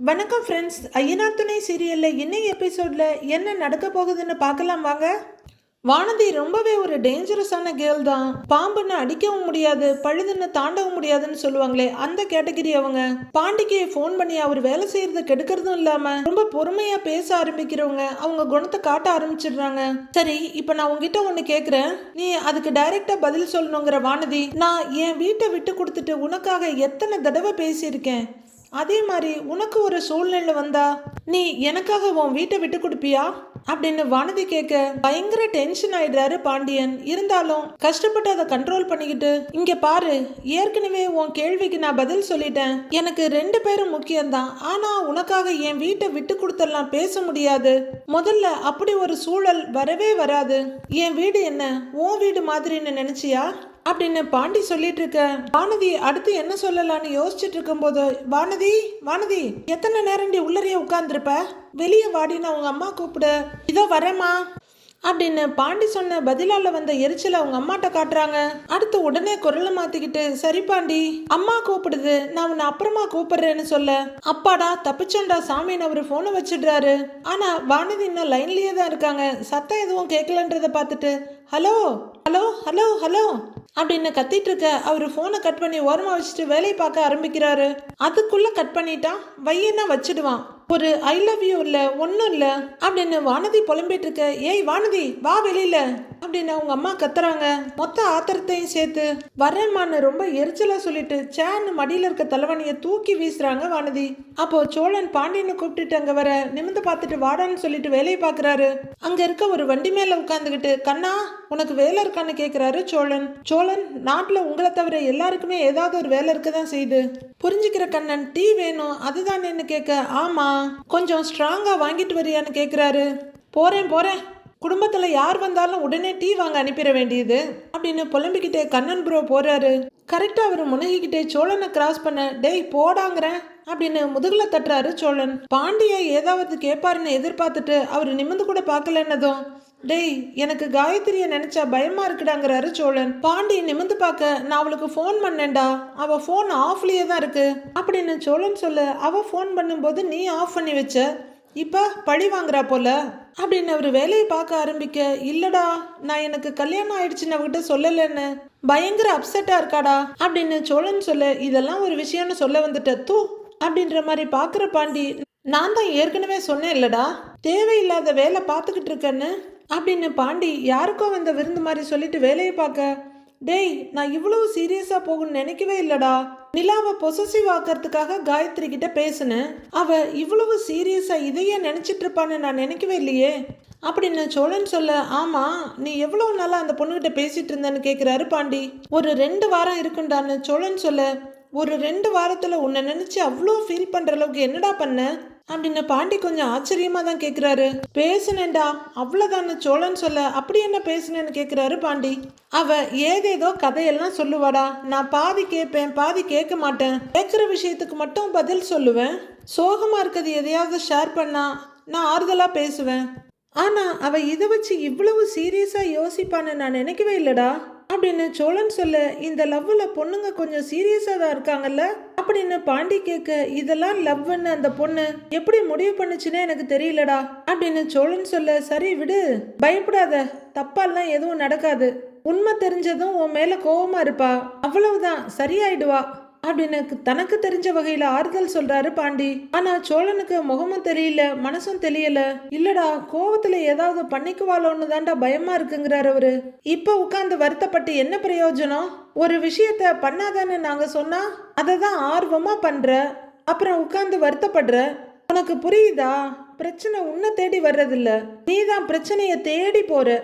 வணக்கம் ஃப்ரெண்ட்ஸ். ஐயனார் துணை சீரியலில் இன்னைக்கு எபிசோடில் என்ன நடக்க போகுதுன்னு பார்க்கலாம் வாங்க. வானதி ரொம்பவே ஒரு டேஞ்சரஸான கேர்ள் தான். பாம்புன்னு அடிக்கவும் முடியாது, பழுதுன்னு தாண்டவும் முடியாதுன்னு சொல்லுவாங்களே, அந்த கேட்டகிரி அவங்க. பாண்டிக்கு ஃபோன் பண்ணி அவர் வேலை செய்யறது கெடுக்கிறதும் இல்லாம ரொம்ப பொறுமையா பேச ஆரம்பிக்கிறவங்க. அவங்க குணத்தை காட்ட ஆரம்பிச்சிடுறாங்க. சரி, இப்போ நான் உங்ககிட்ட ஒன்று கேட்குறேன், நீ அதுக்கு டைரக்டா பதில் சொல்லணுங்கிற வானதி. நான் என் வீட்டை விட்டு கொடுத்துட்டு உனக்காக எத்தனை தடவை பேசியிருக்கேன். அதே மாதிரி உனக்கு ஒரு சூழ்நிலை வந்தா நீ எனக்காக உன் வீட்டை விட்டு கொடுப்பியா அப்படின்னு வானதி கேட்க பயங்கர டென்ஷன் ஆயிடுறாரு பாண்டியன். இருந்தாலும் கஷ்டப்பட்டு அதை கண்ட்ரோல் பண்ணிக்கிட்டு, இங்க பாரு, ஏற்கனவே உன் கேள்விக்கு நான் பதில் சொல்லிட்டேன். எனக்கு 2 பேரும் முக்கியம்தான். ஆனா உனக்காக என் வீட்டை விட்டு கொடுத்தெல்லாம் பேச முடியாது. முதல்ல அப்படி ஒரு சூழல் வரவே வராது. என் வீடு என்ன உன் வீடு மாதிரின்னு நினைச்சியா அப்படின்னு பாண்டி சொல்லிட்டு இருக்க வானதி அடுத்து என்ன சொல்லலான்னு யோசிச்சுட்டு இருக்கும் போது, வானதி வானதி எத்தனை நேரம் உள்ளறையே உட்கார்ந்துருப்ப, வெளியே வாடின்னு அவங்க அம்மா கூப்பிடு. இதோ வரேம்மா அப்படின்னு பாண்டி சொன்ன பதிலால வந்த எரிச்சலை அவங்க அம்மாட்ட காட்டுறாங்க. அடுத்து உடனே குரலை மாத்திக்கிட்டு, சரி பாண்டி, அம்மா கூப்பிடுது, நான் உன்னை அப்புறமா கூப்பிடுறேன்னு சொல்ல, அப்பாடா தப்பிச்சோண்டா சாமின்னு அவரு போனை வச்சிடுறாரு. ஆனா வானதி இன்னும் லைன்லயே தான் இருக்காங்க. சத்தம் எதுவும் கேட்கலன்றத பார்த்துட்டு ஹலோ ஹலோ ஹலோ ஹலோ அப்படின்னு கத்திட்டு இருக்க அவரு போனை கட் பண்ணி ஓரமா வச்சுட்டு வேலையை பார்க்க ஆரம்பிக்கிறாரு. அதுக்குள்ள கட் பண்ணிட்டான், வையன்னா வச்சிடுவான். ஒரு ஐ லவ் யூ இல்ல ஒன்னும் இல்ல அப்படின்னு வானதி புலம்பிட்டு இருக்க, ஏய் வானதி வா வெளியில அப்படின்னு அவங்க அம்மா கத்துறாங்க. மொத்த ஆத்திரத்தையும் சேர்த்து வரேன்மான்னு ரொம்ப எரிச்சலா சொல்லிட்டு சேன்னு மடியில இருக்க தலைவணியை தூக்கி வீசுறாங்க வானதி. அப்போ சோழன் பாண்டியனை கூப்பிட்டுட்டு அங்க வர நிமிந்து பார்த்துட்டு வாடான்னு சொல்லிட்டு வேலையை பார்க்கறாரு. அங்க இருக்க ஒரு வண்டி மேல உட்காந்துக்கிட்டு, கண்ணா உனக்கு வேலை இருக்கான்னு கேட்கிறாரு சோழன். சோழன், நாட்டுல உங்களை தவிர எல்லாருக்குமே ஏதாவது ஒரு வேலை இருக்கதான் செய்யுது, புரிஞ்சுக்கிற கண்ணன். டீ வேணும் அதுதானேன்னு கேட்க, ஆமா கொஞ்சம் ஸ்ட்ராங்கா வாங்கிட்டு வரியான்னு கேட்குறாரு. போறேன் போறேன், குடும்பத்துல யார் வந்தாலும் உடனே டீ வாங்க அனுப்பிட வேண்டியது அப்படின்னு புலம்பிக்கிட்டே கண்ணன் ப்ரோ போறாரு. கரெக்டா அவர் முனகிக்கிட்டே சோழனை கிராஸ் பண்ண, டேய் போடாங்கிறேன் அப்படின்னு முதுகுல தட்டுறாரு சோழன். பாண்டிய ஏதாவது கேட்பாருன்னு எதிர்பார்த்துட்டு அவர் நிமிந்து கூட பார்க்கலன்னதும், டேய் எனக்கு காயத்ரிய நினைச்சா பயமா இருக்குடாங்கிறாரு சோழன். பாண்டி நிமிந்து பார்க்க, நான் அவளுக்கு ஃபோன் பண்ணேன்டா, அவ ஃபோன் ஆஃப்லயே தான் இருக்கு அப்படின்னு சோழன் சொல்ல, அவ ஃபோன் பண்ணும்போது நீ ஆஃப் பண்ணி வச்ச, இப்ப பழி வாங்குறா போல அப்படின்னு அவர் வேலையை பார்க்க ஆரம்பிக்க, இல்லடா நான் எனக்கு கல்யாணம் ஆயிடுச்சுன்னு அவகிட்ட சொல்லலன்னு பயங்கர அப்செட்டா இருக்காடா அப்படின்னு சோழன் சொல்ல, இதெல்லாம் ஒரு விஷயம்னு சொல்ல வந்துட்ட தூ அப்படின்ற மாதிரி பாக்குற பாண்டி, நான் தான் ஏற்கனவே சொன்னேன் இல்லடா தேவையில்லாத வேலை பார்த்துக்கிட்டு இருக்கேன்னு அப்படின்னு பாண்டி யாருக்கோ வந்த விருந்து மாதிரி சொல்லிட்டு வேலையை பார்க்க, டேய் நான் இவ்வளவு சீரியஸா போகும்னு நினைக்கவே இல்லடா. நிலாவை பொசசிவ் ஆக்கிறதுக்காக காயத்ரி கிட்ட பேசுனேன், அவ இவ்வளவு சீரியஸா இதையே நினைச்சிட்டு இருப்பான்னு நான் நினைக்கவே இல்லையே அப்படின்னு சோழன் சொல்ல, ஆமா நீ எவ்வளவு நாளா அந்த பொண்ணுகிட்ட பேசிட்டு இருந்தேன்னு கேட்கிறாரு பாண்டி. ஒரு 2 வாரம் இருக்குண்டான்னு சோழன் சொல்ல, ஒரு 2 வாரத்துல உன்னை நினைச்சு அவ்வளோ ஃபீல் பண்ற அளவுக்கு என்னடா பண்ண அப்படின்னு பாண்டி கொஞ்சம் ஆச்சரியமா தான் கேட்குறாரு. பேசுனேன்டா அவ்வளோதான்னு சோழன் சொல்ல, அப்படி என்ன பேசுனேன்னு கேட்குறாரு பாண்டி. அவ ஏதேதோ கதையெல்லாம் சொல்லுவாடா, நான் பாதி கேட்பேன் பாதி கேட்க மாட்டேன், கேட்குற விஷயத்துக்கு மட்டும் பதில் சொல்லுவேன், சோகமா இருக்கிறது எதையாவது ஷேர் பண்ணா நான் ஆறுதலா பேசுவேன், ஆனா அவ இதை வச்சு இவ்வளவு சீரியஸா யோசிப்பான்னு நான் நினைக்கவே இல்லடா அப்படின்னு சோழன் சொல்ல, இந்த லவ்ல பொண்ணுங்க கொஞ்சம் சீரியஸா தான் இருக்காங்கல்ல அப்படின்னு பாண்டி கேட்க, இதெல்லாம் லவ்ன்னு அந்த பொண்ணு எப்படி முடிவு பண்ணுச்சுன்னே எனக்கு தெரியலடா அப்படின்னு சோழன் சொல்ல, சரி விடு பயப்படாத, தப்பாலாம் எதுவும் நடக்காது, உண்மை தெரிஞ்சதும் உன் மேல கோவமா இருப்பா, அவ்வளவுதான் சரியாயிடுவா அப்படின்னு தனக்கு தெரிஞ்ச வகையில ஆறுதல் சொல்றாரு பாண்டி. ஆனா சோழனுக்கு முகமும் தெரியல மனசும் தெரியல. இல்லடா கோவத்துல ஏதாவது பண்ணிக்குவாளோன்னு தாண்டா பயமா இருக்குங்கிறாரு அவரு. இப்ப உட்கார்ந்து வருத்தப்பட்டு என்ன பிரயோஜனம், ஒரு விஷயத்த பண்ணாதான்னு நாங்க சொன்னா அதை தான் ஆர்வமா பண்ற, அப்புறம் உட்கார்ந்து வருத்தப்படுற, உனக்கு புரியுதா, பிரச்சனை உன்னை தேடி வர்றதில்ல, நீ தான் பிரச்சனைய தேடி போற,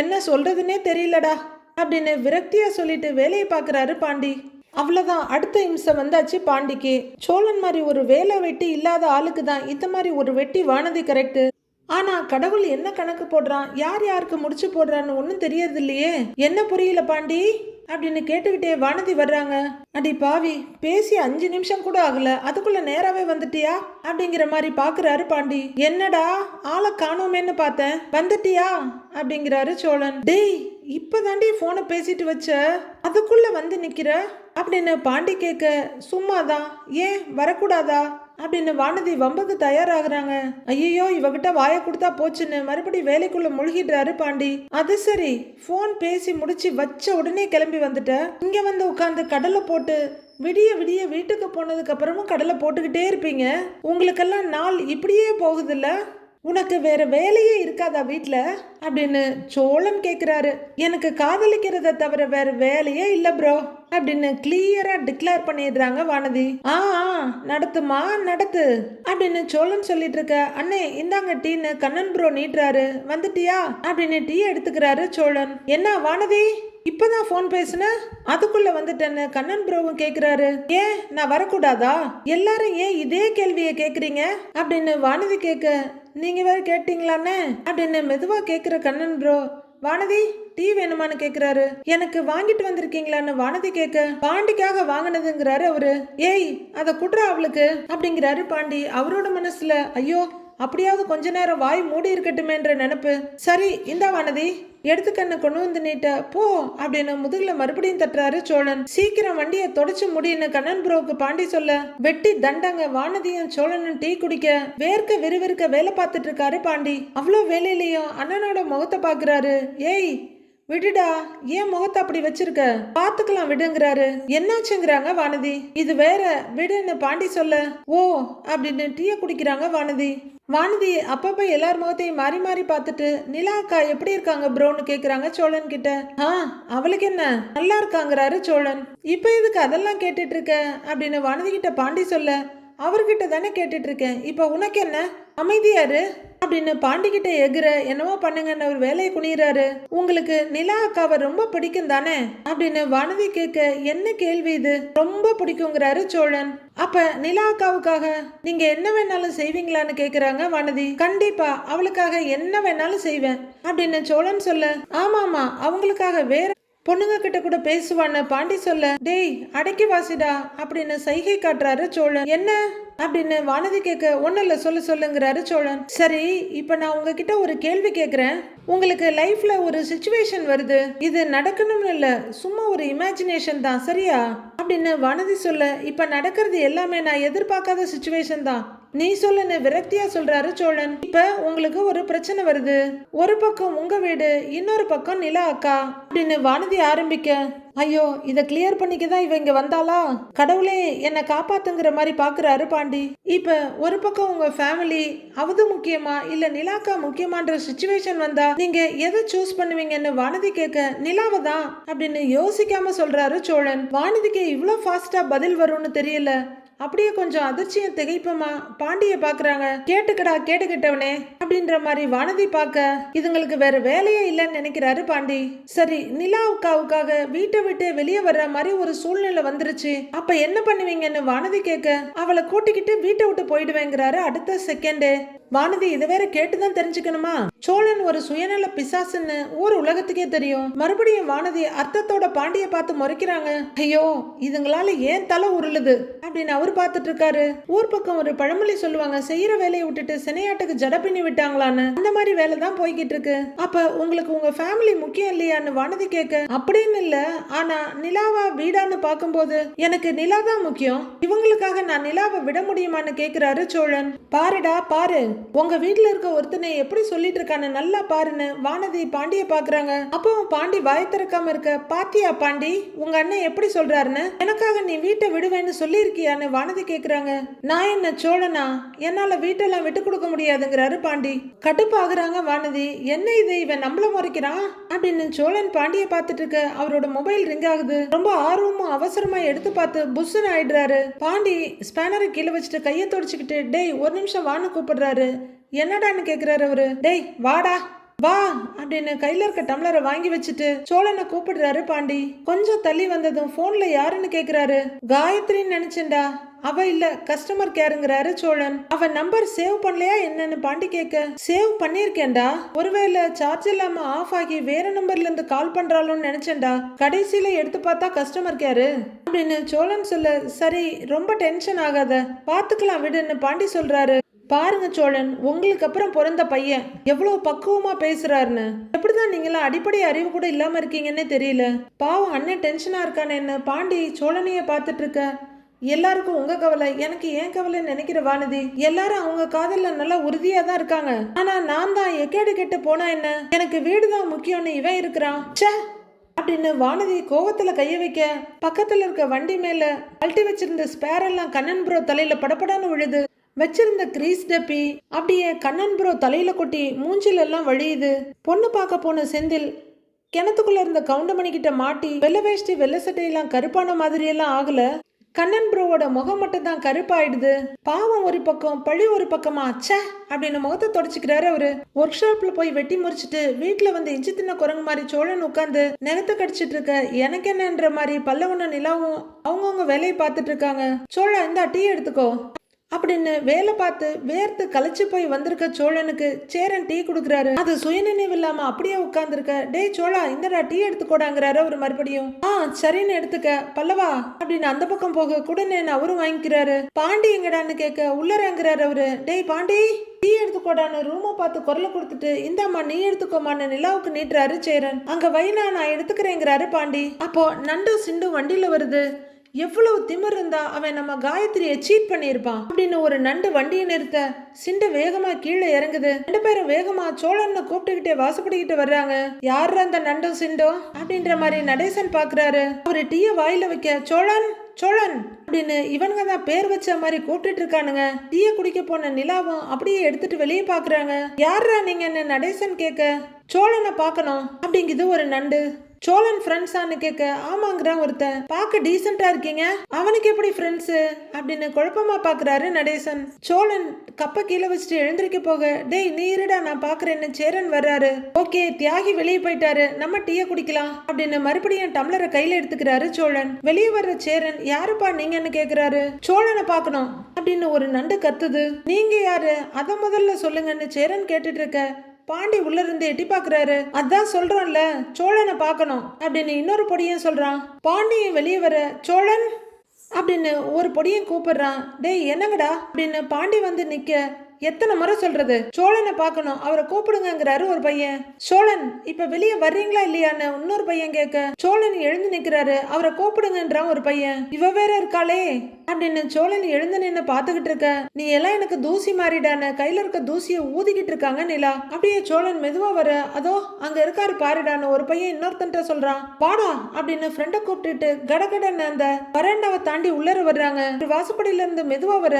என்ன சொல்றதுன்னே தெரியலடா அப்படின்னு விரக்தியா சொல்லிட்டு வேலையை பாக்குறாரு பாண்டி. அவ்வளோதான், அடுத்த இம்சை வந்தாச்சு பாண்டிக்கு. சோழன் மாதிரி ஒரு வேலை வெட்டி இல்லாத ஆளுக்கு தான் இந்த மாதிரி ஒரு வெட்டி வானதி கரெக்டு. ஆனா கடவுள் என்ன கணக்கு போடுறான், யார் யாருக்கு முடிச்சு போடுறான்னு ஒன்றும் தெரியறது இல்லையே. என்ன புரியல பாண்டி அப்படின்னு கேட்டுக்கிட்டே வானதி வர்றாங்க. அடி பாவி, பேசி 5 நிமிஷம் கூட ஆகல, அதுக்குள்ள நேராவே வந்துட்டியா அப்படிங்கிற மாதிரி பாக்குறாரு பாண்டி. என்னடா ஆளை காணோமேன்னு பார்த்தேன், வந்துட்டியா அப்படிங்கிறாரு சோழன். டேய் இப்பதாண்டி போனை பேசிட்டு வச்ச, அதுக்குள்ள வந்து நிக்கிற அப்படின்னு பாண்டி கேட்க, சும்மாதான், ஏன் வரக்கூடாதா அப்படின்னு வானதி வம்புக்கு தயாராகிறாங்க. ஐயோ இவகிட்ட வாயை கொடுத்தா போச்சுன்னு மறுபடியும் வேலைக்குள்ள முழுகிடுறாரு பாண்டி. அது சரி, போன் பேசி முடிச்சு வச்ச உடனே கிளம்பி வந்துட்ட. இங்க வந்து உட்காந்து கடலை போட்டு விடிய விடிய வீட்டுக்கு போனதுக்கு அப்புறமும் கடலை போட்டுக்கிட்டே இருப்பீங்க. உங்களுக்கெல்லாம் நாள் இப்படியே போகுதுல்ல? உனக்கு வேற வேலையே இருக்காதா வீட்டில் அப்படின்னு சோழன் கேட்குறாரு. எனக்கு காதலிக்கிறத தவிர வேற வேலையே இல்லை ப்ரோ அப்படின்னு கிளியரா டிக்ளேர் பண்ணிடுறாங்க வானதி. நடத்துமா நடத்து அப்படின்னு சோழன் சொல்லிட்டு இருக்க. அண்ணே இந்தாங்க டீன்னு கண்ணன் ப்ரோ நீட்டுறாரு. வந்துட்டியா அப்படின்னு டீ எடுத்துக்கிறாரு சோழன். என்ன வானதி இப்பதான் போன் பேசுன, அதுக்குள்ள வந்துட்டேன்னு கண்ணன் ப்ரோவும் கேக்குறாரு. ஏன் நான் வரக்கூடாதா? எல்லாரும் ஏன் இதே கேள்வியை கேக்குறீங்க அப்படின்னு வானதி கேட்க, நீங்க வேற கேட்டீங்களான்னு அப்படின்னு மெதுவா கேக்குற கண்ணன் ப்ரோ, வானதி டீ வேணுமான்னு கேக்குறாரு. எனக்கு வாங்கிட்டு வந்திருக்கீங்களான்னு வானதி கேட்க, பாண்டிக்காக வாங்கினதுங்கிறாரு அவரு. ஏய் அதை குடுறா அவளுக்கு அப்படிங்கிறாரு பாண்டி. அவரோட மனசுல ஐயோ அப்படியாவது கொஞ்ச நேரம் வாய் மூடி இருக்கட்டுமேன்ற நினைப்பு. சரி இந்தா வானதி எடுத்துக்கண்ணு கொண்டு வந்து நீட்ட போ அப்படின்னு முதுகுல மறுபடியும் தட்டுறாரு சோழன். சீக்கிரம் வண்டியை தொடச்சு முடியுன்னு கண்ணன் ப்ரோவுக்கு பாண்டி சொல்ல, வெட்டி தண்டங்க வானதியும் சோழனும் டீ குடிக்க வேர்க்க விறுவிறுக்க வேலை பார்த்துட்டு இருக்காரு பாண்டி. அவ்வளோ வேலையிலையும் அண்ணனோட முகத்தை பாக்குறாரு. ஏய் விடுடா, ஏன் முகத்தை அப்படி வச்சிருக்க, பாத்துக்கலாம் விடுங்கிறாரு. என்னாச்சுங்கிறாங்க வானதி. இது வேற விடுன்னு பாண்டி சொல்ல, ஓ அப்படின்னு டீயை குடிக்கிறாங்க வானதி. வானதி அப்பப்ப எல்லார் முகத்தையும் மாறி மாறி பார்த்துட்டு, நிலா அக்கா எப்படி இருக்காங்க ப்ரோன்னு கேக்குறாங்க சோழன் கிட்ட. அவளுக்கு என்ன நல்லா இருக்காங்கிறாரு சோழன். இப்ப எதுக்கு அதெல்லாம் கேட்டுட்டு இருக்க அப்படின்னு வானதி கிட்ட பாண்டி சொல்ல, அவர்கிட்ட தானே கேட்டுட்டு இருக்கேன், இப்ப உனக்கு என்ன, அமைதியாரு அப்படின்னு பாண்டிக்கிட்ட எகுற என்னவோ பண்ணுங்கன்னு ஒரு வேலையை குனிறாரு. உங்களுக்கு நிலா அக்காவை ரொம்ப பிடிக்கும் தானே அப்படின்னு வானதி கேட்க, என்ன கேள்வி இது, ரொம்ப பிடிக்குங்கிறாரு சோழன். அப்ப நிலா அக்காவுக்காக நீங்க என்ன வேணாலும் செய்வீங்களான்னு கேக்குறாங்க வானதி. கண்டிப்பா அவளுக்காக என்ன வேணாலும் செய்வேன் அப்படின்னு சோழன் சொல்ல, ஆமாமா அவங்களுக்காக வேற பொண்ணுங்க கிட்ட கூட பேசுவான்னு பாண்டி சொல்ல, டேய் அடக்கி வாசிடா அப்படின்னு சைகை காட்டுறாரு சோழன். என்ன அப்படின்னு வானதி கேட்க, ஒன்னும் இல்ல சொல்லுங்கிறாரு சோழன். சரி இப்ப நான் உங்ககிட்ட ஒரு கேள்வி கேட்கிறேன். உங்களுக்கு லைஃப்ல ஒரு சிச்சுவேஷன் வருது, இது நடக்கணும்னு இல்ல, சும்மா ஒரு இமேஜினேஷன் தான் சரியா அப்படின்னு வானதி சொல்ல, இப்ப நடக்கிறது எல்லாமே நான் எதிர்பார்க்காத சிச்சுவேஷன் தான், நீ சொல்லுன்னு விரக்தியா சொல்றாரு சோழன். இப்ப உங்களுக்கு ஒரு பிரச்சனை வருது, ஒரு பக்கம் உங்க வீடு, இன்னொரு பக்கம் நிலா அக்கா அப்படின்னு வானதி ஆரம்பிக்க, ஐயோ இத கிளியர் பண்ணிக்கதான் இவ இங்க வந்தாளா, கடவுளே என்னை காப்பாத்துங்கிற மாதிரி பாக்குறாரு பாண்டி. இப்ப ஒரு பக்கம் உங்க ஃபேமிலி அவது முக்கியமா இல்ல நிலாக்கா முக்கியமான்ற சிச்சுவேஷன் வந்தா நீங்க எதை சூஸ் பண்ணுவீங்கன்னு வானதி கேட்க, நிலாவை தான் அப்படின்னு யோசிக்காம சொல்றாரு சோழன். வானதிக்கு இவ்வளவு ஃபாஸ்டா பதில் வரும்னு தெரியல. அப்படியே கொஞ்சம் அதிர்ச்சியும் திகைப்புமா பாண்டிய பாக்குறாங்க. கேட்டுக்கிட்டவனே அப்படின்ற மாதிரி வானதி பார்க்க, இதுங்களுக்கு வேற வேலையே இல்லைன்னு நினைக்கிறாரு பாண்டி. சரி நிலாவுக்காவுக்காக வீட்டை விட்டு வெளியே வர்ற மாதிரி ஒரு சூழ்நிலை வந்துருச்சு, அப்ப என்ன பண்ணுவீங்கன்னு வானதி கேட்க, அவளை கூட்டிக்கிட்டு வீட்டை விட்டு போயிடுவேங்கிறாரு அடுத்த செகண்டே. வானதி இதை வேற கேட்டுதான் தெரிஞ்சுக்கணுமா? சோழன் ஒரு சுயநல பிசாசுன்னு ஊர் உலகத்துக்கே தெரியும். மறுபடியும் வானதி அர்த்தத்தோட பாண்டிய பார்த்து முறைக்கிறாங்க. ஐயோ இதுங்களால ஏன் தலை உருளுது அப்படின்னு அவர் பார்த்துட்டு இருக்காரு. ஊர் பக்கம் ஒரு பழமொழி சொல்லுவாங்க, செய்யற வேலையை விட்டுட்டு சினையாட்டுக்கு ஜட பின்னி விட்டாங்களான்னு. அந்த மாதிரி வேலை தான் போய்கிட்டு இருக்கு. அப்ப உங்களுக்கு உங்க ஃபேமிலி முக்கியம் இல்லையான்னு வானதி கேட்க, அப்படின்னு இல்ல, ஆனா நிலாவா வீடான்னு பார்க்கும்போது எனக்கு நிலா தான் முக்கியம், இவங்களுக்காக நான் நிலாவை விட முடியுமான்னு கேக்குறாரு சோழன். பாருடா பாரு, உங்க வீட்டுல இருக்க ஒருத்தனை எப்படி சொல்லிட்டு இருக்கான்னு நல்லா பாருன்னு வானதி பாண்டிய பாக்குறாங்க. அப்பவும் பாண்டி வாய் திறக்காம இருக்க, பாத்தியா பாண்டி உங்க அண்ணன் எப்படி சொல்றாருன்னு, எனக்காக நீ வீட்டை விடுவேன்னு சொல்லி இருக்கியான்னு வானதி கேக்குறாங்க. நான் என்ன சோழனா, என்னால வீட்டெல்லாம் விட்டு கொடுக்க முடியாதுங்கிறாரு பாண்டி. கடுப்பாகுறாங்க வானதி. என்ன இது இவன் நம்மள முறைக்கிறான் அப்படின்னு சோழன் பாண்டிய பார்த்துட்டு இருக்க. அவரோட மொபைல் ரிங் ஆகுது. ரொம்ப ஆர்வமும் அவசரமா எடுத்து பார்த்து புஷ்ஷுன்னு ஆயிடுறாரு. பாண்டி ஸ்பேனரை கீழே வச்சுட்டு கையை தொடச்சுக்கிட்டு, டேய் ஒரு நிமிஷம் வான்னு கூப்பிடுறாரு. என்னடான்னு கேக்குறாரு அவரு. டேய் வாடா வா அப்படின்னு கையில இருக்க டம்ளரை வாங்கி வச்சுட்டு சோழனை கூப்பிடுறாரு பாண்டி. கொஞ்சம் தள்ளி வந்ததும் போன்ல யாருன்னு கேக்குறாரு. காயத்ரின்னு நினைச்சேன்டா, அவ இல்ல கஸ்டமர் கேருங்கிறாரு சோழன். அவ நம்பர் சேவ் பண்ணலையா என்னன்னு பாண்டி கேட்க, சேவ் பண்ணிருக்கேன்டா, ஒருவேளை சார்ஜ் இல்லாம ஆஃப் ஆகி வேற நம்பர்ல இருந்து கால் பண்றாளோன்னு நினைச்சேன்டா, கடைசியில எடுத்து பார்த்தா கஸ்டமர் கேரு அப்படின்னு சோழன் சொல்ல, சரி ரொம்ப டென்ஷன் ஆகாத பாத்துக்கலாம் விடுன்னு பாண்டி சொல்றாரு. பாருங்க சோழன், உங்களுக்கு அப்புறம் பிறந்த பையன் எவ்வளவு பக்குவமா பேசுறாருன்னு. எப்படிதான் நீங்களாம் அடிப்படை அறிவு கூட இல்லாம இருக்கீங்கன்னே தெரியல. பாவம் அண்ணன் டென்ஷனா இருக்கானேன்னு பாண்டி சோழனைய பார்த்துட்டு இருக்க. எல்லாருக்கும் உங்க கவலை, எனக்கு ஏன் கவலைன்னு நினைக்கிற வானதி. எல்லாரும் அவங்க காதல்ல நல்லா உறுதியா தான் இருக்காங்க. ஆனா நான் தான் எக்கேடு கெட்டு போனா என்ன, எனக்கு வீடுதான் முக்கியம்னு இவன் இருக்கிறான் அப்படின்னு வானதி கோவத்துல கைய வைக்க பக்கத்துல இருக்க வண்டி மேல அழட்டி வச்சிருந்த ஸ்பேர் எல்லாம் கண்ணன் ப்ரோ தலையில படப்படான்னு விழுது. வச்சிருந்த கிரீஸ் டப்பி அப்படியே கண்ணன் ப்ரோ தலையில கொட்டி மூஞ்சில எல்லாம் வழியுது. பொண்ணு பார்க்க போன செந்தில் கிணத்துக்குள்ள இருந்த கவுண்டமணி கிட்ட மாட்டி வெள்ளை வேஷ்டி வெள்ளை சட்டையெல்லாம் கருப்பான மாதிரி எல்லாம் ஆகல. கண்ணன் ப்ரோவோட முகம் மட்டும் தான் கருப்பாயிடுது. பாவம் ஒரு பக்கம், பழி ஒரு பக்கமா. ச்சே அப்படின்னு முகத்தை தொடச்சிக்கிறாரு அவரு. ஒர்க் ஷாப்ல போய் வெட்டி முறிச்சிட்டு வீட்டுல வந்து இஞ்சி தின்ன குரங்கு மாதிரி சோழன் உட்காந்து நெகத்தை கடிச்சிட்டு இருக்க எனக்கு என்னன்ற மாதிரி பல்லவனும் நிலாவும் அவங்கவுங்க வேலையை பார்த்துட்டு இருக்காங்க. சோழா இந்த டீ எடுத்துக்கோ அப்படின்னு வேலை பார்த்து வேர்த்து களைச்சு போய் வந்திருக்க சோழனுக்கு சேரன் டீ கொடுக்குறாரு. அது சுயநினைவு இல்லாம அப்படியே உட்கார்ந்துருக்க. டேய் சோழா இந்தடா டீ எடுத்துக்கோடாங்கிறாரு அவரு மறுபடியும். சரின்னு எடுத்துக்க பல்லவா அப்படின்னு அந்த பக்கம் போக குடனேன்னு அவரும் வாங்கிக்கிறாரு. பாண்டி எங்கடான்னு கேட்க உள்ளறாங்கிறாரு அவரு. டேய் பாண்டி டீ எடுத்துக்கோடான்னு ரூமை பார்த்து குரலை கொடுத்துட்டு இந்தாம்மா நீ எடுத்துக்கோமான்னு நிலாவுக்கு நீட்டுறாரு சேரன். அங்க வைனா நான் எடுத்துக்கிறேங்கிறாரு பாண்டி. அப்போ நண்டு சிண்டு வண்டியில வருது. எவ்வளவு திமிர் இருந்தா அவன் நம்ம காயத்ரியை சீட் பண்ணியிருப்பான் அப்படின்னு ஒரு நண்டு வண்டியை நிறுத்த சிண்டு வேகமா கீழே இறங்குது. 2 பேரும் வேகமா சோழன்னு கூப்பிட்டுக்கிட்டே வாசப்படிக்கிட்டு வர்றாங்க. யாரு அந்த நண்டு சிண்டோ அப்படின்ற மாதிரி நடேசன் பாக்குறாரு. அவரு டீய வாயில வைக்க சோழன் சோழன் அப்படின்னு இவனுங்க தான் பேர் வச்ச மாதிரி கூப்பிட்டு இருக்கானுங்க. டீய குடிக்க போன நிலாவும் அப்படியே எடுத்துட்டு வெளியே பாக்குறாங்க. யாரா நீங்க என்ன நடேசன் கேட்க சோழனை பாக்கணும் அப்படிங்குது ஒரு நண்டு. சோழன் ஃப்ரெண்ட்ஸான்னு கேட்க ஆமாங்கிறான் ஒருத்தன். பார்க்க டீசெண்டா இருக்கீங்க, அவனுக்கு எப்படி ஃப்ரெண்ட்ஸு அப்படின்னு குழப்பமா பாக்குறாரு நடேசன். சோழன் கப்ப கீழே வச்சுட்டு எழுந்திருக்க போக டேய் நீ இருடா நான் பாக்குறேன்னு சேரன் வர்றாரு. ஓகே தியாகி வெளியே போயிட்டாரு, நம்ம டீயை குடிக்கலாம் அப்படின்னு மறுபடியும் டம்ளரை கையில எடுத்துக்கிறாரு சோழன். வெளியே வர்ற சேரன் யாருப்பா நீங்கன்னு கேக்குறாரு. சோழனை பாக்கணும் அப்படின்னு ஒரு நண்டு கத்துது. நீங்க யாரு அத முதல்ல சொல்லுங்கன்னு சேரன் கேட்டுட்டு இருக்க பாண்டி உள்ள இருந்து எட்டி பாக்குறாரு. அதான் சொல்றோம்ல சோழனை பாக்கணும் அப்படின்னு இன்னொரு பொடியும் சொல்றான். பாண்டியும் வெளியே வர சோழன் அப்படின்னு ஒரு பொடியும் கூப்பிடுறான். டேய் என்னங்கடா அப்படின்னு பாண்டி வந்து நிக்க எத்தனை முறை சொல்றது சோழனை பார்க்கணும் அவரை கூப்பிடுங்கிறாரு ஒரு பையன். சோழன் இப்ப வெளியே வர்றீங்களா இல்லையான்னு இன்னொரு பையன் கேட்க சோழன் எழுந்து நிக்கிறாரு. அவரை கூப்பிடுங்கன்றான் ஒரு பையன். இவ வேற இருக்காளே அப்படின்னு சோழன் எழுந்து நின்று பாத்துக்கிட்டு இருக்க. நீ எல்லாம் எனக்கு தூசி மாறிடான்னு கையில இருக்க தூசிய ஊதிக்கிட்டு இருக்காங்க நிலா. அப்படியே சோழன் மெதுவா வர அதோ அங்க இருக்காரு பாருடான்னு ஒரு பையன் இன்னொருத்தன்ட்ட சொல்றான். பாடா அப்படின்னு ஃப்ரெண்ட கூப்பிட்டுட்டு கடகடன்னு அந்த வராண்டாவை தாண்டி உள்ளர வர்றாங்க. வாசப்படியில இருந்து மெதுவா வர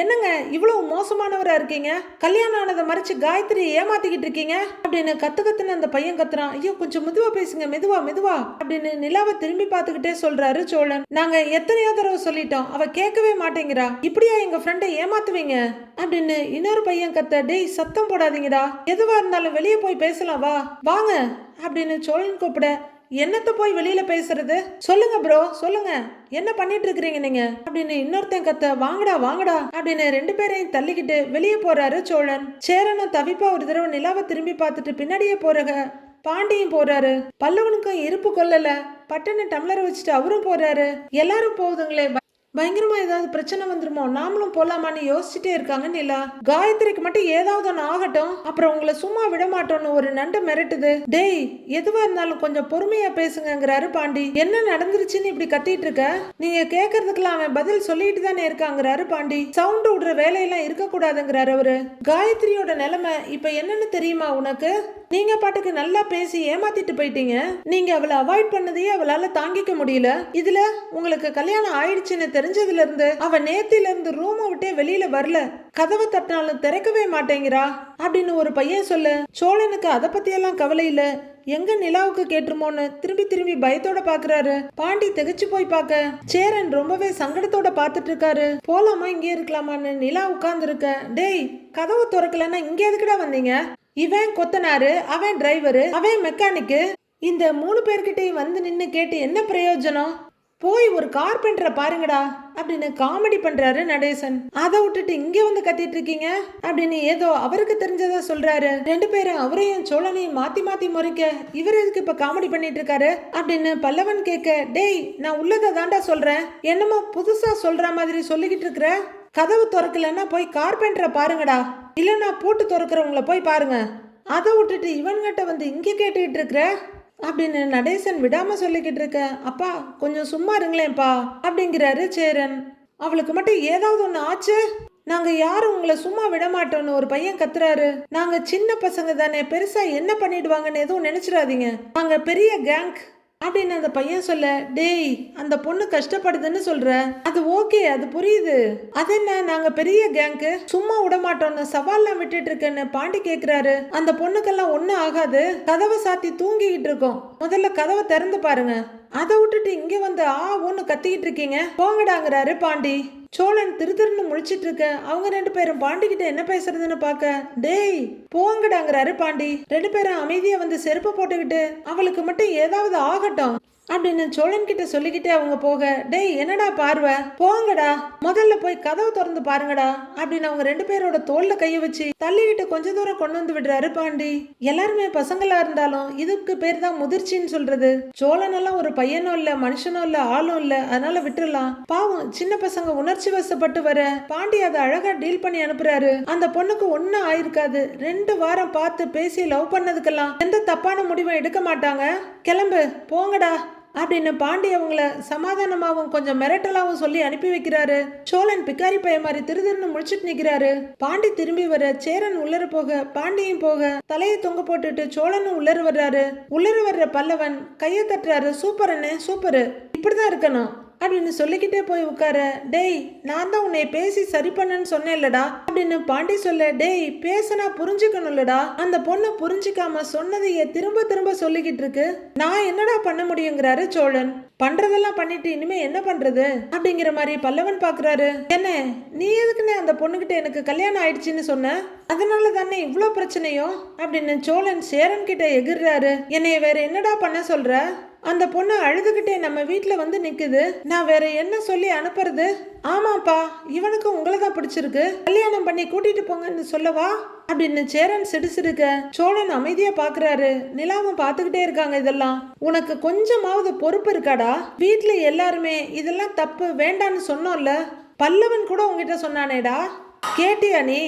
என்னங்க இவ்வளவு மோசமானவரா இருக்கீங்க, கல்யாணம் ஆனதை மறைச்சு காயத்ரி ஏமாத்திக்கிட்டு இருக்கீங்க அப்படின்னு கத்துன்னு அந்த பையன் கத்துறான். ஐயோ கொஞ்சம் மெதுவா பேசுங்க மெதுவா மெதுவா அப்படின்னு நிலாவை திரும்பி பார்த்துக்கிட்டே சொல்றாரு சோழன். நாங்க எத்தனையோ தடவை சொல்லிட்டோம், அவ கேட்கவே மாட்டேங்கிறா, இப்படியா எங்க ஃப்ரெண்டை ஏமாத்துவீங்க அப்படின்னு இன்னொரு பையன் கத்த. டேய் சத்தம் போடாதீங்கடா, எதுவா இருந்தாலும் வெளியே போய் பேசலாம் வா வாங்க அப்படின்னு சோழன் கூப்பிட என்னத்த போய் வெளியில பேசுறது சொல்லுங்க ப்ரோ சொல்லுங்க என்ன பண்ணிட்டு இருக்கிறீங்க நீங்க அப்படின்னு இன்னொருத்தன் கத்த. வாங்கடா வாங்கடா அப்படின்னு 2 பேரையும் தள்ளிக்கிட்டு வெளியே போறாரு சோழன். சேரனும் தவிப்பா ஒரு தடவை நிலாவை திரும்பி பார்த்துட்டு பின்னாடியே போறாங்க. பாண்டியும் போறாரு. பல்லவனுக்கும் இருப்பு கொள்ளல பட்டுன்னு டம்ளரை வச்சுட்டு அவரும் போறாரு. எல்லாரும் போகுதுங்களே பயங்கரமா ஏதாவது பிரச்சனை வந்துருமோ நாமளும் போலாமான்னு யோசிச்சுட்டே இருக்காங்க நிலா. காயத்ரிக்கு மட்டும் ஏதாவது ஒன்று ஆகட்டும் அப்புறம் உங்களை சும்மா விட மாட்டோம்னு ஒரு நண்டு மிரட்டுது. டேய் எதுவா இருந்தாலும் கொஞ்சம் பொறுமையா பேசுங்கிறாரு பாண்டி. என்ன நடந்துருச்சுன்னு இப்படி கத்திட்டு இருக்க, நீங்க கேட்கறதுக்கெல்லாம் அவன் பதில் சொல்லிட்டு தானே இருக்காங்கிறாரு பாண்டி. சவுண்ட் விடுற வேலையெல்லாம் இருக்க கூடாதுங்கிறாரு அவரு. காயத்ரியோட நிலைமை இப்ப என்னன்னு தெரியுமா உனக்கு, நீங்க பாட்டுக்கு நல்லா பேசி ஏமாத்திட்டு போயிட்டீங்க. நீங்க அவளை அவாய்ட் பண்ணதையே அவளால தாங்கிக்க முடியல. இதுல உங்களுக்கு கல்யாணம் ஆயிடுச்சுன்னு தெரிஞ்சதுல இருந்து அவ நேத்தில இருந்து ரூமை விட்டே வெளியில வரல, கதவை தட்டினாலும் திறக்கவே மாட்டேங்கிறா அப்படின்னு ஒரு பையன் சொல்ல. சோழனுக்கு அதை பத்தி எல்லாம் கவலை இல்ல, எங்க நிலாவுக்கு கேட்டுருமோன்னு திரும்பி திரும்பி பயத்தோட பாக்குறாரு. பாண்டி திகச்சு போய் பார்க்க சேரன் ரொம்பவே சங்கடத்தோட பாத்துட்டு இருக்காரு. போலாமா இங்கே இருக்கலாமான்னு நிலா உட்கார்ந்து இருக்க. டேய் கதவை திறக்கலன்னா இங்க எதுக்குடா வந்தீங்க, இவன் கொத்தனாரு அவன் டிரைவரு அவன் மெக்கானிக்கு, இந்த 3 பேர்கிட்டையும் வந்து நின்னு கேட்டு என்ன பிரயோஜனம், போய் ஒரு கார்பெண்டரை பாருங்கடா அப்படின்னு காமெடி பண்றாரு நடேசன். அதை விட்டுட்டு இங்க வந்து கத்திட்டு இருக்கீங்க அப்படின்னு ஏதோ அவருக்கு தெரிஞ்சதா சொல்றாரு. 2 பேரும் அவரையும் சோழனையும் மாத்தி மாத்தி முறைக்க இவர் எதுக்கு இப்ப காமெடி பண்ணிட்டு இருக்காரு அப்படின்னு பல்லவன் கேட்க. டேய் நான் உள்ளதை தாண்டா சொல்றேன், என்னமோ புதுசா சொல்ற மாதிரி சொல்லிக்கிட்டு இருக்கிற, கதவு திறக்கலன்னா போய் கார்பெண்டரை பாருங்கடா, இல்லைன்னா பூட்டு திறக்கிறவங்கள போய் பாருங்க, அதை விட்டுட்டு இவன்கிட்ட வந்து இங்க கேட்டுக்கிட்டு இருக்கிற அப்படின்னு நடேசன் விடாம சொல்லிக்கிட்டு இருக்க. அப்பா கொஞ்சம் சும்மா இருங்களேன்ப்பா அப்படிங்கிறாரு சேரன். அவளுக்கு மட்டும் ஏதாவது ஒன்று ஆச்சு, நாங்க யாரும் உங்களை சும்மா விட மாட்டோம்னு ஒரு பையன் கத்துறாரு. நாங்க சின்ன பசங்க தானே, பெருசா என்ன பண்ணிடுவாங்கன்னு எதுவும் நினைச்சிடாதீங்க, நாங்க பெரிய கேங் அப்படின்னு அந்த பையன் சொல்ல, டேய் அந்த பொண்ணு கஷ்டப்படுதுன்னு சொல்ற, அது ஓகே, அது புரியுது, அது என்ன நாங்க பெரிய கேங்கு சும்மா விட மாட்டோம்னு சவால்லாம் விட்டுட்டு இருக்கேன்னு பாண்டி கேக்குறாரு. அந்த பொண்ணுக்கெல்லாம் ஒன்னும் ஆகாது, கதவை சாத்தி தூங்கிக்கிட்டு இருக்கோம், முதல்ல கதவை திறந்து பாருங்க, அதை விட்டுட்டு இங்க வந்து ஒன்னு கத்திக்கிட்டு இருக்கீங்க, போங்கடாங்கிறாரு பாண்டி. சோழன் திருன்னு முழிச்சிட்டு இருக்க. அவங்க 2 பேரும் பாண்டி கிட்ட என்ன பேசுறதுன்னு பாக்க, டேய் போங்கடாங்கிறாரு பாண்டி. 2 பேரும் அமைதியா வந்து செருப்பு போட்டுக்கிட்டு அவளுக்கு மட்டும் ஏதாவது ஆகட்டும் அப்படின்னு சோழன் கிட்ட சொல்லிக்கிட்டே அவங்க போக, டேய் என்னடா பார்வை, போங்கடா, முதல்ல போய் கதவு திறந்து பாருங்கடா அப்படின்னு அவங்க 2 பேரோட தோல்ல கைய வச்சு தள்ளிக்கிட்டு கொஞ்ச தூரம் கொண்டு வந்து விடுறாரு பாண்டி. எல்லாருமே பசங்களா இருந்தாலும் இதுக்கு பேர் தான் முதிர்ச்சின்னு சொல்றது. சோழன் எல்லாம் ஒரு பையனும் இல்ல, மனுஷனும் இல்ல, ஆளும் இல்ல, அதனால விட்டுறலாம். பாவம் சின்ன பசங்க உணர்ச்சி வசப்பட்டு வர பாண்டி அதை அழகா டீல் பண்ணி அனுப்புறாரு. அந்த பொண்ணுக்கு ஒன்னும் ஆயிருக்காது, 2 வாரம் பார்த்து பேசி லவ் பண்ணதுக்கெல்லாம் எந்த தப்பான முடிவும் எடுக்க மாட்டாங்க, கிளம்பு போங்கடா அப்படின்னு பாண்டி அவங்கள சமாதானமாவும் கொஞ்சம் மிரட்டலாவும் சொல்லி அனுப்பி வைக்கிறாரு. சோழன் பிக்காரி பைய மாதிரி திருன்னு முழிச்சிட்டு நிக்கிறாரு. பாண்டி திரும்பி வர சேரன் உள்ளர போக பாண்டியும் போக தலையை தொங்க போட்டுட்டு சோழனும் உள்ளர வர்றாரு. உள்ளர வர்ற பல்லவன் கையை தட்டுறாரு, சூப்பர் அண்ணே சூப்பரு, இப்படிதான் இருக்கணும் அப்படின்னு சொல்லிக்கிட்டே போய் உட்கார, டேய் நான் தான் உன்னை பேசி சரி பண்ணன்னு சொன்னேன்லடா அப்படின்னு பாண்டி சொல்ல, டேய் பேசினா புரிஞ்சுக்கணும்லடா, அந்த பொண்ணு புரிஞ்சிக்காம சொன்னதையே திரும்ப திரும்ப சொல்லிக்கிட்டு இருக்கு, நான் என்னடா பண்ண முடியுங்கிறாரு சோழன். பண்றதெல்லாம் பண்ணிட்டு இனிமே என்ன பண்றது அப்படிங்கிற மாதிரி பல்லவன் பாக்குறாரு. என்ன நீ எதுக்குன்னு அந்த பொண்ணுகிட்ட எனக்கு கல்யாணம் ஆயிடுச்சுன்னு சொன்ன, அதனால தானே இவ்வளோ பிரச்சனையோ அப்படின்னு சோழன் சேரன் கிட்ட எகிர்றாரு. என்னைய வேற என்னடா பண்ண சொல்ற, அந்த பொண்ணு அழுதுகிட்டே நம்ம வீட்டுல வந்து நிக்குது, நான் வேற என்ன சொல்லி அனுப்புறது, ஆமாப்பா இவனுக்கு உங்களை தான் பிடிச்சிருக்கு, கல்யாணம் பண்ணி கூட்டிட்டு போங்கன்னு சொல்லவா அப்படின்னு சேரன் சிடுசிடுக்க. சோழன் அமைதியா பாக்குறாரு. நிலாவும் பாத்துக்கிட்டே இருக்காங்க. இதெல்லாம் உனக்கு கொஞ்சமாவது பொறுப்பு இருக்காடா, வீட்டுல எல்லாருமே இதெல்லாம் தப்பு வேண்டான்னு சொன்னோம்ல, பல்லவன் கூட உங்ககிட்ட சொன்னானேடா, கேட்டியா நீ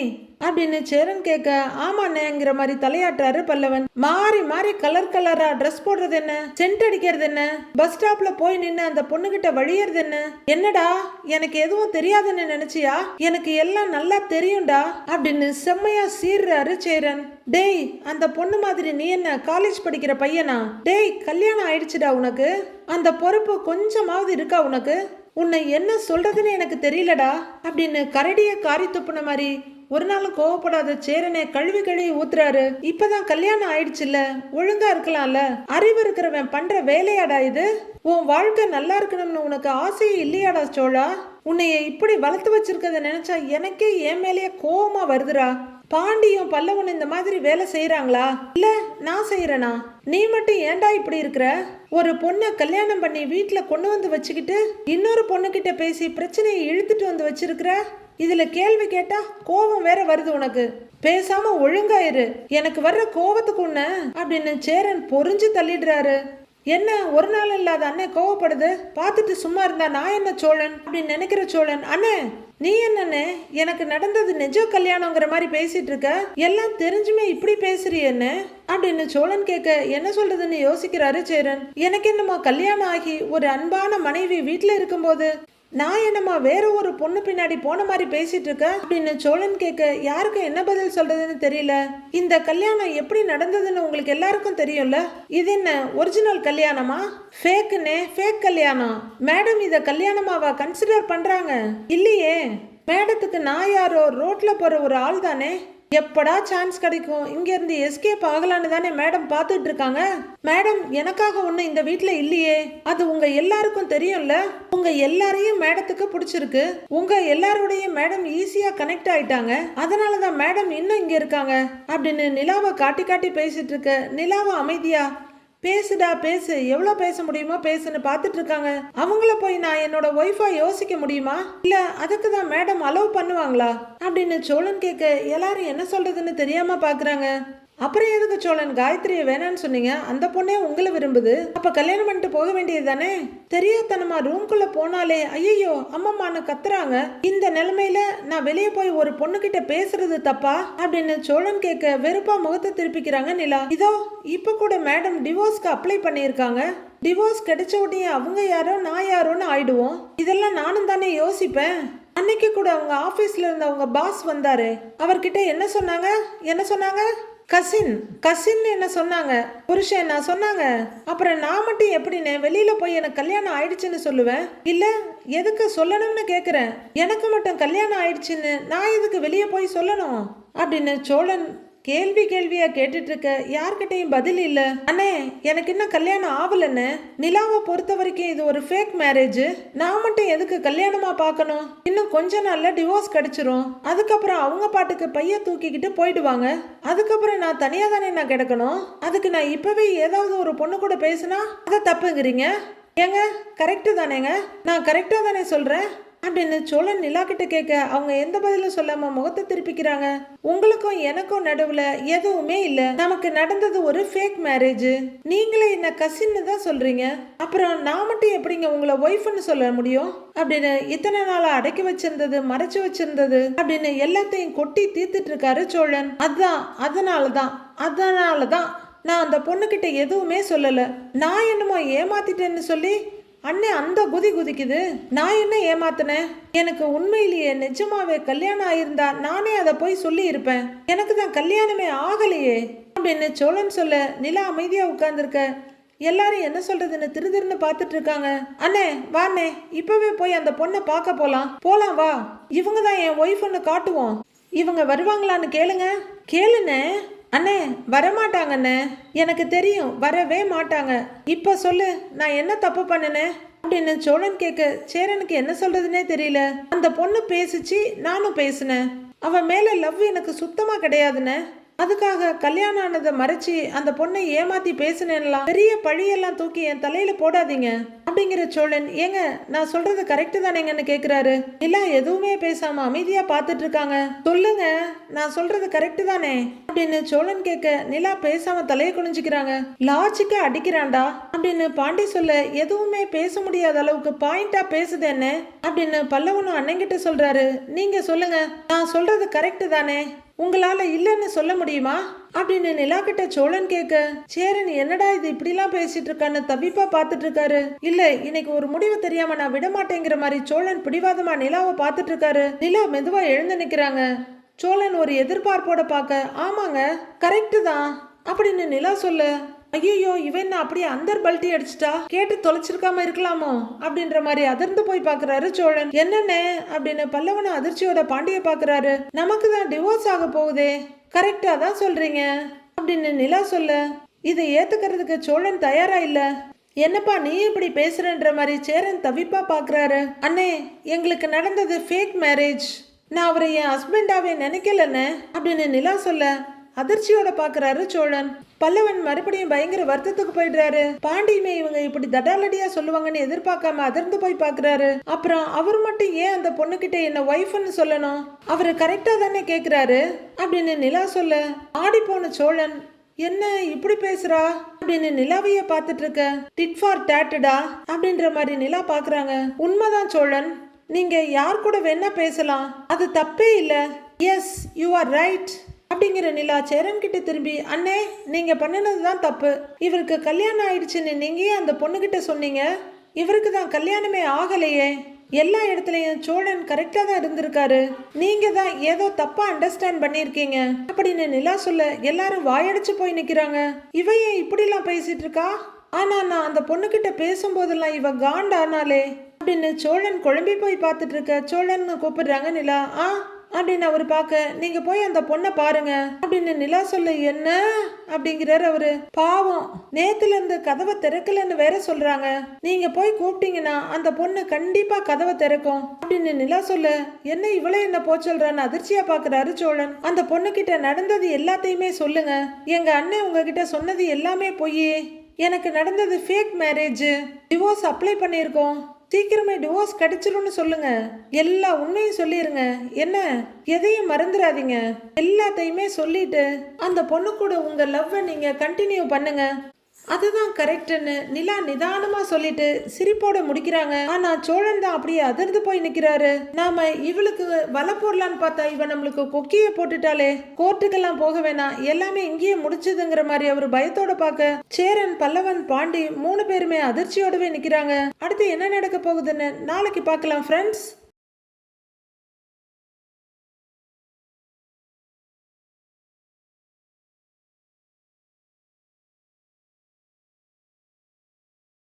அப்படின்னு சேரன் கேட்க, ஆமாண்ணேங்கிற மாதிரி தலையாட்டுறாரு பல்லவன். மாறி மாறி கலர் கலரா ட்ரெஸ் போடுறது என்ன, சென்ட் அடிக்கிறது என்ன, பஸ் ஸ்டாப்ல போய் நின்று அந்த பொண்ணுகிட்ட வழியறது என்ன, என்னடா எனக்கு எதுவும் தெரியாதுன்னு நினைச்சியா, எனக்கு எல்லாம் நல்லா தெரியும்டா அப்படின்னு செம்மையா சீர்றாரு சேரன். டேய் அந்த பொண்ணு மாதிரி நீ என்ன காலேஜ் படிக்கிற பையனா, டேய் கல்யாணம் ஆயிடுச்சுடா உனக்கு, அந்த பொறுப்பு கொஞ்சமாவது இருக்கா உனக்கு, உன்னை என்ன சொல்றதுன்னு எனக்கு தெரியலடா அப்படின்னு கரடிய காரி துப்புன மாதிரி ஒரு நாளும் கோவப்படாத சேரனை கழுவி கழுவி ஊத்துறாரு. இப்பதான் கல்யாணம் ஆயிடுச்சுல்ல, ஒழுங்கா இருக்கலாம்ல, அறிவு இருக்கிறவன் பண்ற வேலையாடா இது, உன் வாழ்க்கை நல்லா இருக்கணும்னு உனக்கு ஆசையே இல்லையாடா சோழா, உன்னைய இப்படி வளர்த்து வச்சிருக்கத நினைச்சா எனக்கே என் மேலேயே கோவமா வருதுடா. பாண்டியும் பல்லவன் இந்த மாதிரி வேலை செய்யறாங்களா, இல்ல நான் செய்யறேனா, நீ மட்டும் ஏன்டா இப்படி இருக்கிற, ஒரு பொண்ணை கல்யாணம் பண்ணி வீட்டுல கொண்டு வந்து வச்சுக்கிட்டு இன்னொரு பொண்ணு கிட்ட பேசி பிரச்சனையை இழுத்துட்டு வந்து வச்சிருக்கிற, இதுல கேள்வி கேட்டா கோபம் வேற வருது உனக்கு, பேசாம ஒழுங்காயிரு, எனக்கு வர்ற கோபத்துக்கு உன்ன அப்படின்னு சேரன் பொறிஞ்சு தள்ளிடுறாரு. என்ன ஒரு நாள் இல்லாத அண்ணன் கோவப்படுது, பார்த்துட்டு சும்மா இருந்தா நான் என்ன சோழன் அப்படின்னு நினைக்கிற சோழன், அண்ணே நீ என்னன்னு எனக்கு நடந்தது நிஜ கல்யாணங்கிற மாதிரி பேசிட்டு இருக்க, எல்லாம் தெரிஞ்சுமே இப்படி பேசுறியன்னு அப்படின்னு சோழன் கேட்க என்ன சொல்றதுன்னு யோசிக்கிறாரு சேரன். எனக்கு என்னமா கல்யாணம் ஆகி ஒரு அன்பான மனைவி வீட்டுல இருக்கும்போது நான் என்னம்மா வேற ஒரு பொண்ணு பின்னாடி போன மாதிரி பேசிட்டு இருக்க அப்படின்னு சோழன் கேட்க யாருக்கு என்ன பதில் சொல்றதுன்னு தெரியல. இந்த கல்யாணம் எப்படி நடந்ததுன்னு உங்களுக்கு எல்லாருக்கும் தெரியும்ல, இது என்ன ஒரிஜினல் கல்யாணமா, ஃபேக்குன்னு ஃபேக் கல்யாணம், மேடம் இத கல்யாணமாவா கன்சிடர் பண்றாங்க, இல்லையே மேடத்துக்கு நான் யாரோ ரோட்ல போற ஒரு ஆள் தானே, எப்படா சான்ஸ் கிடைக்கும் இங்க இருந்து எஸ்கேப் ஆகலான்னு தானே மேடம் பார்த்துட்டு இருக்காங்க, மேடம் எனக்காக ஒண்ணு இந்த வீட்டுல இல்லையே, அது உங்க எல்லாருக்கும் தெரியும்ல, உங்க எல்லாரையும் மேடத்துக்கு பிடிச்சிருக்கு, உங்க எல்லாரோடைய மேடம் ஈஸியா கனெக்ட் ஆயிட்டாங்க, அதனாலதான் மேடம் இன்னும் இங்க இருக்காங்க அப்படின்னு நிலாவை காட்டி காட்டி பேசிட்டு இருக்க. நிலாவை அமைதியா பேசுடா பேசு, எவ்வளோ பேச முடியுமோ பேசுன்னு பார்த்துட்டு இருக்காங்க. அவங்கள போய் நான் என்னோட ஒய்ஃபா யோசிக்க முடியுமா, இல்ல அதுக்கு தான் மேடம் அலோவ் பண்ணுவாங்களா அப்படின்னு சோழன் கேட்க எல்லாரும் என்ன சொல்றதுன்னு தெரியாம பாக்குறாங்க. அப்புறம் எதுக்கு சோழன் காயத்ரியை வேணான்னு சொன்னீங்க, அந்த பொண்ணே உங்களை விரும்புது, அப்ப கல்யாணம் பண்ணிட்டு போக வேண்டியது தானே, தெரியாதனமா ரூம்குள்ள போனாலே ஐயோ அம்மம்மான்னு கத்துறாங்க, இந்த நிலைமையில நான் வெளியே போய் ஒரு பொண்ணு கிட்ட பேசுறது தப்பா அப்படின்னு சோழன் கேட்க வெறுப்பா முகத்தை திருப்பிக்கிறாங்க நிலா. இதோ இப்ப கூட மேடம் டிவோர்ஸ்க்கு அப்ளை பண்ணியிருக்காங்க, டிவோர்ஸ் கிடைச்ச உடனே அவங்க யாரோ நான் யாரோன்னு ஆயிடுவோம். இதெல்லாம் நானும் தானே யோசிப்பேன். அன்னைக்கு கூட அவங்க ஆபீஸ்ல இருந்த அவங்க பாஸ் வந்தாரு. அவர்கிட்ட என்ன சொன்னாங்க? கசின் என்ன சொன்னாங்க? புருஷன் நான் சொன்னாங்க. அப்புறம் நான் மட்டும் எப்படின்னு வெளியில போய் எனக்கு கல்யாணம் ஆயிடுச்சுன்னு சொல்லுவேன்? இல்ல எதுக்கு சொல்லணும்னு கேக்குறேன். எனக்கு மட்டும் கல்யாணம் ஆயிடுச்சுன்னு நான் எதுக்கு வெளியே போய் சொல்லணும் அப்படின்னு சோழன் கேள்வியா கேட்டுட்டு இருக்க. யார்கிட்டையும் பதில் இல்ல. அண்ணே எனக்கு இன்னும் கல்யாணம் ஆகலன்னு. நிலாவை பொறுத்த வரைக்கும் இது ஒரு ஃபேக் மேரேஜ். நான் மட்டும் எதுக்கு கல்யாணமா பார்க்கணும்? இன்னும் கொஞ்ச நாள்ல டிவோர்ஸ் கிடைச்சிரும். அதுக்கப்புறம் அவங்க பாட்டுக்கு பைய தூக்கிக்கிட்டு போயிடுவாங்க. அதுக்கப்புறம் நான் தனியா தானே நான் கிடக்கணும். அதுக்கு நான் இப்பவே ஏதாவது ஒரு பொண்ணு கூட பேசினா அதை தப்புங்கிறீங்க. ஏங்க கரெக்டு தானேங்க? நான் கரெக்டா தானே சொல்றேன் அப்படின்னு சோழன் நிலா கிட்ட கேட்க அவங்க எந்த பதிலும் சொல்லாம முகத்தை திருப்பிக்கிறாங்க. உங்களுக்கும் எனக்கும் நடுவுல எதுவுமே இல்ல. நமக்கு நடந்தது ஒரு ஃபேக் மேரேஜ். நீங்களே என்ன கசின்னு தான் சொல்றீங்க. அப்புறம் நான் மட்டும் எப்படிங்க உங்களை ஒய்ஃப்னு சொல்ல முடியும் அப்படின்னு இத்தனை நாளா அடக்கி வச்சிருந்தது மறைச்சு வச்சிருந்தது அப்படின்னு எல்லாத்தையும் கொட்டி தீர்த்துட்டு இருக்காரு சோழன். அதனாலதான் நான் அந்த பொண்ணுகிட்ட எதுவுமே சொல்லல. நான் என்னமோ ஏமாத்திட்டேன்னு சொல்லி அண்ணே அந்த குதிக்குது. நான் என்ன ஏமாத்தினேன்? எனக்கு உண்மையிலேயே நிஜமாவே கல்யாணம் ஆயிருந்தா நானே அதை போய் சொல்லி இருப்பேன். எனக்கு தான் கல்யாணமே ஆகலையே அப்படின்னு சோழன் சொல்ல நிலா அமைதியா உட்கார்ந்துருக்க. எல்லாரும் என்ன சொல்றதுன்னு திருன்னு பார்த்துட்டு இருக்காங்க. அண்ணே வாண்ணே இப்பவே போய் அந்த பொண்ணை பார்க்க போலாம் வா. இவங்க தான் என் ஒய்ஃப்னு காட்டுவோம். இவங்க வருவாங்களான்னு கேளுண்ணே. அண்ணே வரமாட்டாங்கண்ணே. எனக்கு தெரியும் வரவே மாட்டாங்க. இப்ப சொல்லு நான் என்ன தப்பு பண்ணினேன் அப்படின்னு சோழன் கேட்க சேரனுக்கு என்ன சொல்றதுன்னே தெரியல. அந்த பொண்ணு பேசிச்சு, நானும் பேசினேன். அவன் மேல லவ் எனக்கு சுத்தமா கிடையாதுன்னு. அதுக்காக கல்யாணம் ஆனதை மறைச்சி அந்த பொண்ணை ஏமாத்தி பேசினேன்லாம் பெரிய பழியெல்லாம் தூக்கி என் தலையில போடாதீங்க அப்படிங்கிற சோழன். ஏங்க நான் சொல்றது கரெக்டு தானேங்கன்னு கேக்குறாரு. நிலா எதுவுமே பேசாம அமைதியா பாத்துட்டு இருக்காங்க. சொல்லுங்க நான் சொல்றது கரெக்டு தானே அப்படின்னு சோழன் கேட்க நிலா பேசாம தலையை குனிஞ்சுக்கிறாங்க. லாஜிக்கா அடிக்கிறான்டா அப்படின்னு பாண்டி சொல்ல எதுவுமே பேச முடியாத அளவுக்கு பாயிண்டா பேசுது என்ன அப்படின்னு பல்லவனும் அண்ணங்கிட்ட சொல்றாரு. நீங்க சொல்லுங்க நான் சொல்றது கரெக்டு தானே, உங்களால இல்லைன்னு சொல்ல முடியுமா அப்படின்னு நிலா கிட்ட சோழன் கேட்க சேரன் என்னடா இது இப்படிலாம் பேசிட்டு இருக்கான்னு தவிப்பா பாத்துட்டு இருக்காரு. இல்ல இன்னைக்கு ஒரு முடிவு தெரியாம நான் விட மாட்டேங்கிற மாதிரி சோழன் பிடிவாதமா நிலாவை பாத்துட்டு இருக்காரு. நிலா மெதுவா எழுந்து நிக்கிறாங்க. சோழன் ஒரு எதிர்பார்ப்போட பார்க்க ஆமாங்க கரெக்டு தான் அப்படின்னு நிலா சொல்ல ஐயோ இவன் அப்படியே அந்தர் பல்ட்டி அடிச்சிட்டா கேட்டு தொலைச்சிருக்காம இருக்கலாமோ அப்படின்ற மாதிரி அதிர்ந்து போய் பாக்குறாரு சோழன். என்னன்னு அப்படின்னு பல்லவன அதிர்ச்சியோட பாண்டிய பாக்குறாரு. நமக்கு தான் டிவோர்ஸ் ஆக போகுதே, கரெக்டா தான் சொல்றீங்க அப்படின்னு நிலா சொல்ல இதை ஏத்துக்கிறதுக்கு சோழன் தயாரா இல்ல. என்னப்பா நீ இப்படி பேசுறன்ற மாதிரி சேரன் தவிப்பா பாக்குறாரு. அண்ணே எங்களுக்கு நடந்தது ஃபேக் மேரேஜ். நான் அவரை என் ஹஸ்பண்டாவே நினைக்கலன்னு அப்படின்னு நிலா சொல்ல அதிர்ச்சியோட பாக்குறாரு சோழன். பல்லவன் மறுபடியும் பயங்கர வருத்தத்துக்கு போயிடுறாரு. பாண்டியுமே இவங்க இப்படி தடாலடியா சொல்லுவாங்கன்னு எதிர்பார்க்காம அதிர்ந்து போய் பாக்குறாரு. அப்புறம் அவர் மட்டும் ஏன் அந்த பொண்ணுகிட்ட என்ன ஒய்ஃப்னு சொல்லணும்? அவரு கரெக்டா தானே கேக்குறாரு அப்படின்னு நிலா சொல்ல ஆடி போன சோழன் என்ன இப்படி பேசுறா அப்படின்னு நிலாவைய பாத்துட்டு இருக்க. டிட் ஃபார் டேட்டடா அப்படின்ற மாதிரி நிலா பாக்குறாங்க. உண்மைதான் சோழன், நீங்க யார் கூட வேணா பேசலாம், அது தப்பே இல்ல. எஸ் யூ ஆர் ரைட் அப்படிங்கிற நிலா சேரன் கிட்ட திரும்பி அண்ணே நீங்க பண்ணினதுதான் தப்பு. இவருக்கு கல்யாணம் ஆயிடுச்சுன்னு நீங்க அந்த பொண்ணுகிட்ட சொன்னீங்க. இவருக்கு தான் கல்யாணமே ஆகலையே. எல்லா இடத்துலயும் சோழன் கரெக்டா தான் இருந்திருக்காரு. நீங்க தான் ஏதோ தப்பா அண்டர்ஸ்டாண்ட் பண்ணிருக்கீங்க அப்படின்னு நிலா சொல்ல எல்லாரும் வாயடிச்சு போய் நிக்கிறாங்க. இவ ஏன் இப்படி எல்லாம் பேசிட்டு இருக்கா? ஆனா நான் அந்த பொண்ணுகிட்ட பேசும்போதெல்லாம் இவ காண்டானாலே அப்படின்னு சோழன் குழம்பி போய் பார்த்துட்டு இருக்க. சோழன் கூப்பிடுறாங்க நிலா. அப்படின்னு அவர் பார்க்க நீங்க போய் அந்த பொண்ணை பாருங்க அப்படின்னு நிலா சொல்ல என்ன அப்படிங்கிறாரு அவரு. பாவம் நேத்துல இருந்து கதவை திறக்கலன்னு வேற சொல்றாங்க. நீங்க போய் கூப்பிட்டீங்கன்னா அந்த பொண்ணு கண்டிப்பா கதவை திறக்கும் அப்படின்னு நிலா சொல்ல என்ன இவளே என்ன போ சொல்றான்னு அதிர்ச்சியா பாக்குறாரு சோழன். அந்த பொண்ணு கிட்ட நடந்தது எல்லாத்தையுமே சொல்லுங்க. எங்க அண்ணன் உங்ககிட்ட சொன்னது எல்லாமே பொய். எனக்கு நடந்தது ஃபேக் மேரேஜ். டிவோர்ஸ் அப்ளை பண்ணியிருக்கோம். சீக்கிரமே டிவோர்ஸ் கிடைச்சிரும்னு சொல்லுங்க. எல்லா உண்மையும் சொல்லிருங்க. என்ன எதையும் மறந்துடாதீங்க. எல்லாத்தையுமே சொல்லிட்டு அந்த பொண்ணு கூட உங்க லவ்வை நீங்க கண்டினியூ பண்ணுங்க அதுதான் கரெக்ட்னு நிலா நிதானமா சொல்லிட்டு சிரிப்போட முடிக்கிறாங்க. ஆனா சோழன் தான் அப்படியே அதிர்ந்து போய் நிக்கிறாரு. நாம இவளுக்கு வலை போடலான்னு பார்த்தா இவன் நம்மளுக்கு கொக்கிய போட்டுட்டாலே, கோர்ட்டுக்கெல்லாம் போக வேணாம், எல்லாமே இங்கேயே முடிச்சதுங்கிற மாதிரி அவர் பயத்தோட பார்க்க சேரன், பல்லவன், பாண்டி 3 பேருமே அதிர்ச்சியோடவே நிக்கிறாங்க. அடுத்து என்ன நடக்க போகுதுன்னு நாளைக்கு பார்க்கலாம் ஃப்ரெண்ட்ஸ்.